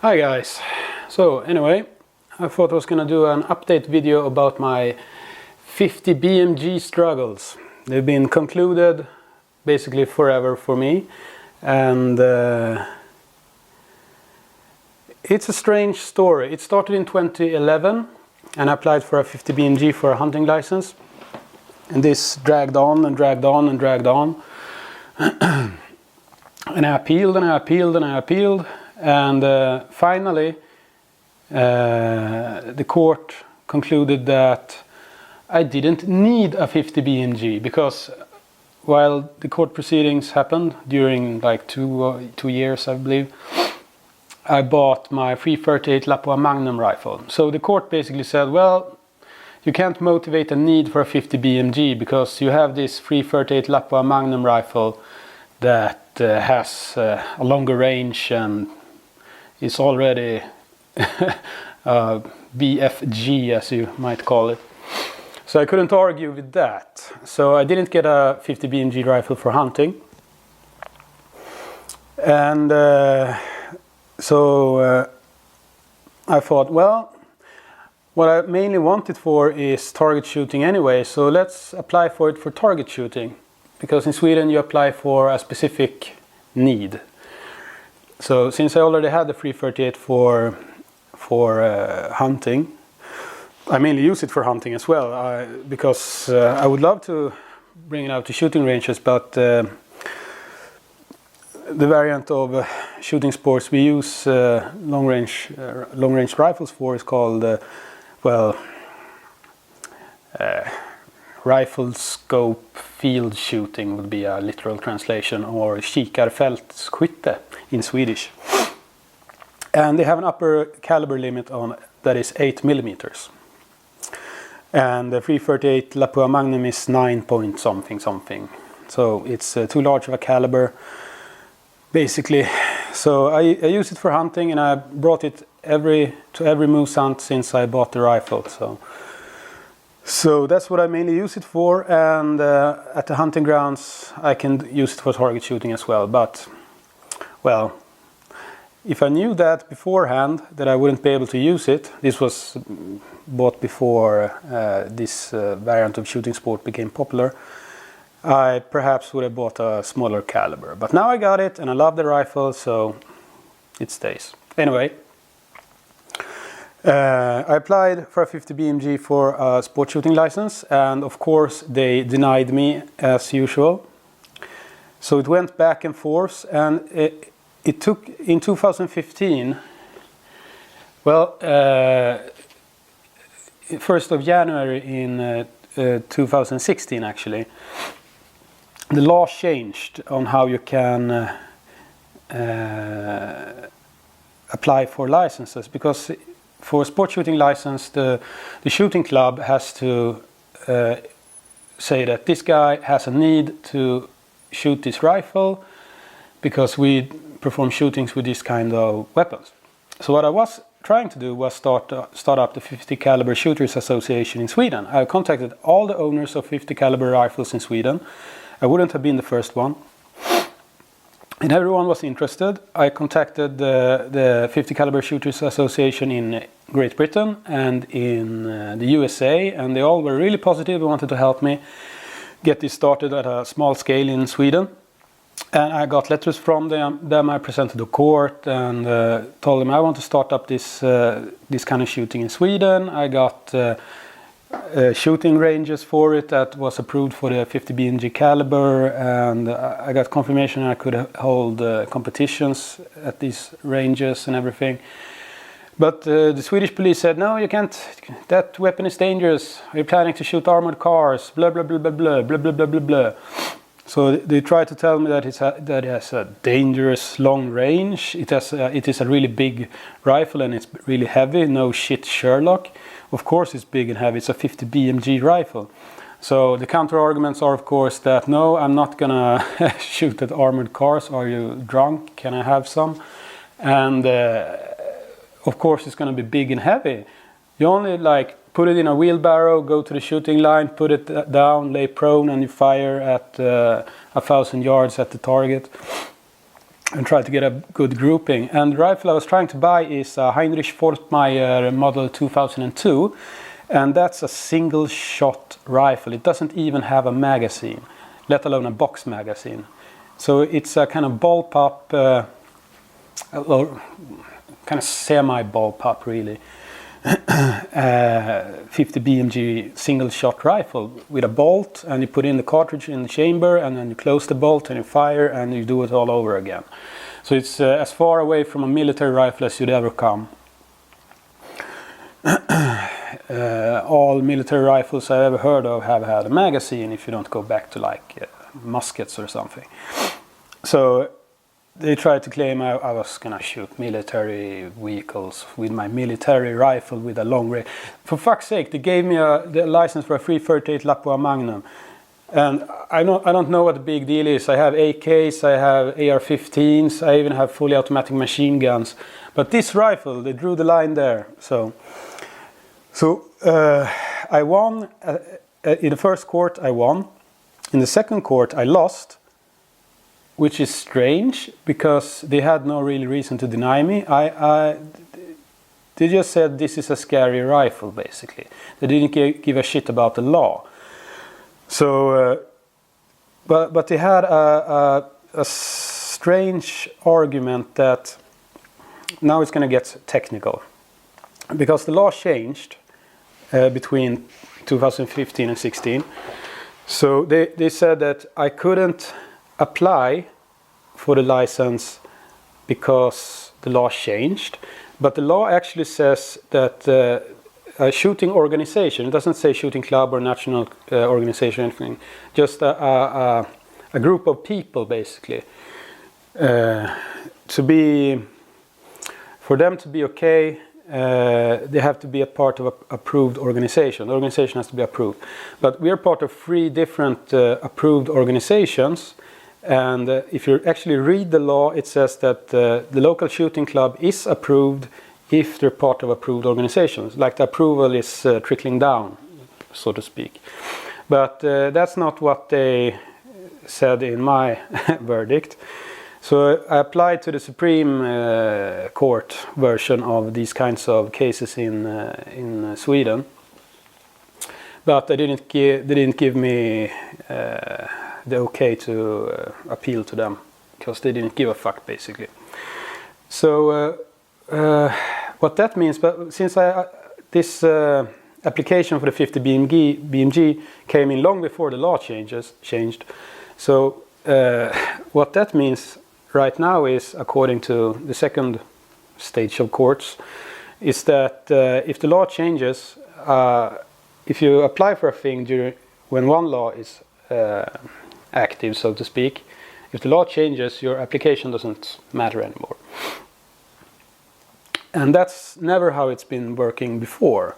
Hi guys. So anyway, I thought I was gonna do an update video about my 50 BMG struggles. They've been concluded basically forever for me, and it's a strange story. It started in 2011 and I applied for a 50 BMG for a hunting license, and this dragged on and dragged on and dragged on. And I appealed and I appealed and I appealed, and finally the court concluded that I didn't need a 50 BMG, because while the court proceedings happened during like two years, I believe, I bought my 338 Lapua Magnum rifle. So the court basically said, well, you can't motivate a need for a 50 BMG because you have this 338 Lapua Magnum rifle that has a longer range and is already BFG, as you might call it. So I couldn't argue with that. So I didn't get a 50 BMG rifle for hunting. And so I thought, well, what I mainly want it for is target shooting anyway, so let's apply for it for target shooting. Because in Sweden you apply for a specific need. So since I already had the 338 for hunting, I mainly use it for hunting as well, because I would love to bring it out to shooting ranges, but the variant of shooting sports we use long range rifles for is called rifle scope field shooting would be a literal translation, or kikarfältsskytte in Swedish. And they have an upper caliber limit on that is 8 millimeters. And the 338 Lapua Magnum is 9 point something. So it's too large of a caliber, basically. So I use it for hunting, and I brought it to every moose hunt since I bought the rifle. So that's what I mainly use it for, and at the hunting grounds I can use it for target shooting as well. But, well, if I knew that beforehand, that I wouldn't be able to use it, this was bought before this variant of shooting sport became popular, I perhaps would have bought a smaller caliber. But now I got it, and I love the rifle, so it stays. Anyway. I applied for a 50 BMG for a sport shooting license, and of course they denied me as usual. So it went back and forth, and it took in 2015, well, 1st of January in 2016 actually, the law changed on how you can apply for licenses, because for a sport shooting license, the shooting club has to say that this guy has a need to shoot this rifle because we perform shootings with this kind of weapons. So what I was trying to do was start up the 50 Caliber Shooters Association in Sweden. I contacted all the owners of 50 caliber rifles in Sweden. I wouldn't have been the first one. And everyone was interested. I contacted the 50 Caliber Shooters Association in Great Britain and in the USA, and they all were really positive and wanted to help me get this started at a small scale in Sweden. And I got letters from them. I presented to court and told them I want to start up this kind of shooting in Sweden. I got shooting ranges for it that was approved for the 50 BMG caliber, and I got confirmation I could hold competitions at these ranges and everything. But the Swedish police said, no, you can't, that weapon is dangerous, you're planning to shoot armored cars, blah blah blah blah blah blah blah blah blah blah. So they tried to tell me that it has a dangerous long range, it is a really big rifle and it's really heavy, no shit Sherlock. Of course it's big and heavy, it's a 50 BMG rifle. So the counter arguments are of course that no, I'm not gonna shoot at armored cars, are you drunk, can I have some? And of course it's gonna be big and heavy. You only like put it in a wheelbarrow, go to the shooting line, put it down, lay prone, and you fire at 1,000 yards at the target. and try to get a good grouping. And the rifle I was trying to buy is a Heinrich Fortmeyer model 2002, and that's a single shot rifle. It doesn't even have a magazine, let alone a box magazine. So it's a kind of bullpup, well, kind of semi-bullpup really, 50 BMG single shot rifle with a bolt, and you put in the cartridge in the chamber, and then you close the bolt and you fire, and you do it all over again. So it's as far away from a military rifle as you'd ever come. All military rifles I've ever heard of have had a magazine, if you don't go back to like muskets or something. So they tried to claim I was gonna shoot military vehicles with my military rifle with a long range. For fuck's sake, they gave me the license for a 338 Lapua Magnum, and I don't know what the big deal is. I have AKs, I have AR-15s, I even have fully automatic machine guns. But this rifle, they drew the line there. So I won in the first court. I won. In the second court, I lost, which is strange because they had no real reason to deny me. They just said this is a scary rifle, basically. They didn't give a shit about the law. So, but they had a strange argument that now it's going to get technical, because the law changed between 2015 and 16. So they said that I couldn't apply for the license because the law changed, but the law actually says that a shooting organization, it doesn't say shooting club or national organization or anything, just a group of people basically, for them to be okay, they have to be a part of an approved organization. The organization has to be approved. But we are part of 3 different approved organizations. And if you actually read the law, it says that the local shooting club is approved if they're part of approved organizations. Like the approval is trickling down, so to speak. But that's not what they said in my verdict. So I applied to the Supreme Court version of these kinds of cases in Sweden, but they didn't give me the okay to appeal to them, because they didn't give a fuck basically. So what that means, but since this application for the 50 BMG came in long before the law changed, so what that means right now is, according to the second stage of courts, is that if the law changes, if you apply for a thing when one law is active, so to speak, if the law changes, your application doesn't matter anymore. And that's never how it's been working before.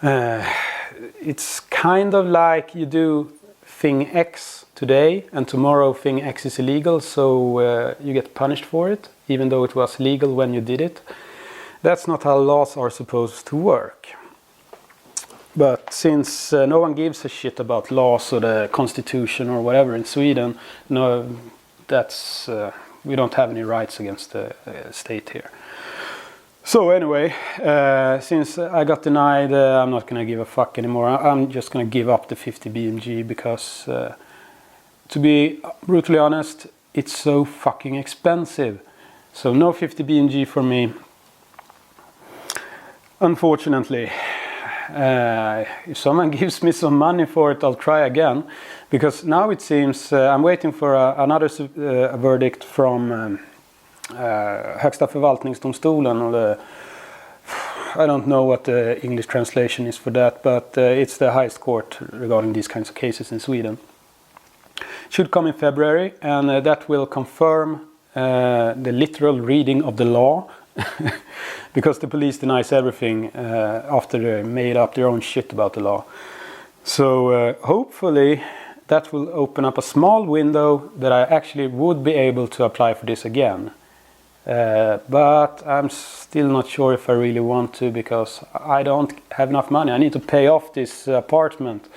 It's kind of like you do thing X today, and tomorrow thing X is illegal, so you get punished for it, even though it was legal when you did it. That's not how laws are supposed to work. But since no one gives a shit about laws or the constitution or whatever in Sweden, no, we don't have any rights against the state here. So anyway, since I got denied, I'm not going to give a fuck anymore. I'm just going to give up the 50 BMG because, to be brutally honest, it's so fucking expensive. So no 50 BMG for me, unfortunately. If someone gives me some money for it, I'll try again, because now it seems I'm waiting for another verdict from Högsta förvaltningsdomstolen, or I don't know what the English translation is for that, but it's the highest court regarding these kinds of cases in Sweden. Should come in February, and that will confirm the literal reading of the law. Because the police denies everything after they made up their own shit about the law. So hopefully that will open up a small window that I actually would be able to apply for this again. But I'm still not sure if I really want to, because I don't have enough money. I need to pay off this apartment,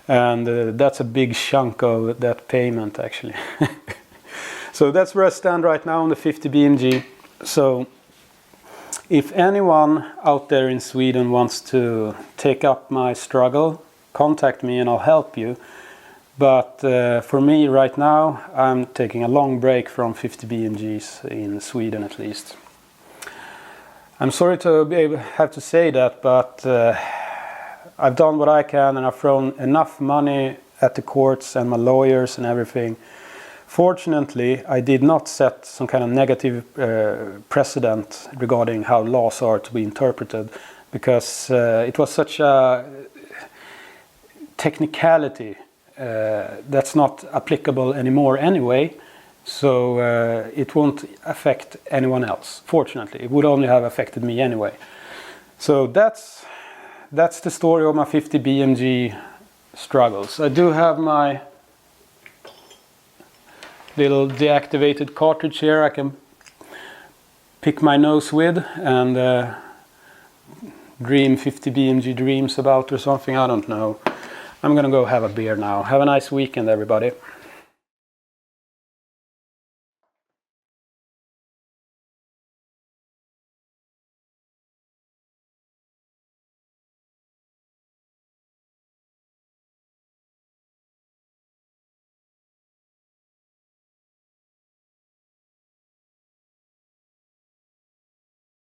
and that's a big chunk of that payment actually. So that's where I stand right now on the 50 BMG. So if anyone out there in Sweden wants to take up my struggle, contact me and I'll help you. But for me right now, I'm taking a long break from 50 BMGs in Sweden at least. I'm sorry to have to say that, but I've done what I can and I've thrown enough money at the courts and my lawyers and everything. Fortunately, I did not set some kind of negative precedent regarding how laws are to be interpreted, because it was such a technicality that's not applicable anymore anyway, so it won't affect anyone else. Fortunately, it would only have affected me anyway. So that's the story of my 50 BMG struggles. I do have my little deactivated cartridge here I can pick my nose with and dream 50 BMG dreams about or something, I don't know. I'm gonna go have a beer now. Have a nice weekend, everybody.